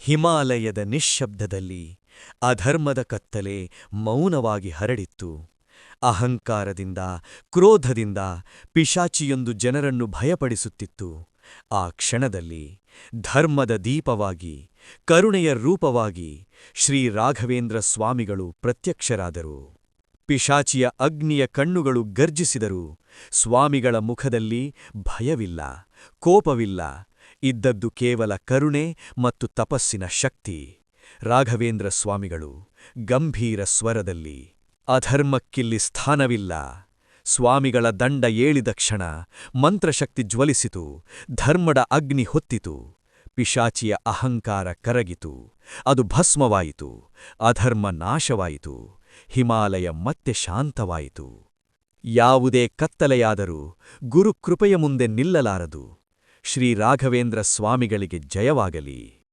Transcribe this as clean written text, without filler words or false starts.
ಹಿಮಾಲಯದ ನಿಶ್ಶಬ್ದದಲ್ಲಿ ಅಧರ್ಮದ ಕತ್ತಲೆ ಮೌನವಾಗಿ ಹರಡಿತ್ತು. ಅಹಂಕಾರದಿಂದ, ಕ್ರೋಧದಿಂದ ಪಿಶಾಚಿಯೊಂದು ಜನರನ್ನು ಭಯಪಡಿಸುತ್ತಿತ್ತು. ಆ ಕ್ಷಣದಲ್ಲಿ ಧರ್ಮದ ದೀಪವಾಗಿ, ಕರುಣೆಯ ರೂಪವಾಗಿ ಶ್ರೀ ರಾಘವೇಂದ್ರ ಸ್ವಾಮಿಗಳು ಪ್ರತ್ಯಕ್ಷರಾದರು. ಪಿಶಾಚಿಯ ಅಗ್ನಿಯ ಕಣ್ಣುಗಳು ಗರ್ಜಿಸಿದರು. ಸ್ವಾಮಿಗಳ ಮುಖದಲ್ಲಿ ಭಯವಿಲ್ಲ, ಕೋಪವಿಲ್ಲ, ಇದ್ದದ್ದು ಕೇವಲ ಕರುಣೆ ಮತ್ತು ತಪಸ್ಸಿನ ಶಕ್ತಿ. ರಾಘವೇಂದ್ರ ಸ್ವಾಮಿಗಳು ಗಂಭೀರ ಸ್ವರದಲ್ಲಿ, ಅಧರ್ಮಕ್ಕಿಲ್ಲಿ ಸ್ಥಾನವಿಲ್ಲ. ಸ್ವಾಮಿಗಳ ದಂಡ ಏಳಿದ ಕ್ಷಣ ಮಂತ್ರಶಕ್ತಿ ಜ್ವಲಿಸಿತು, ಧರ್ಮದ ಅಗ್ನಿ ಹೊತ್ತಿತು. ಪಿಶಾಚಿಯ ಅಹಂಕಾರ ಕರಗಿತು, ಅದು ಭಸ್ಮವಾಯಿತು. ಅಧರ್ಮ ನಾಶವಾಯಿತು, ಹಿಮಾಲಯ ಮತ್ತೆ ಶಾಂತವಾಯಿತು. ಯಾವುದೇ ಕತ್ತಲೆಯಾದರೂ ಗುರುಕೃಪೆಯ ಮುಂದೆ ನಿಲ್ಲಲಾರದು. ಶ್ರೀ ರಾಘವೇಂದ್ರ ಸ್ವಾಮಿಗಳಿಗೆ ಜಯವಾಗಲಿ.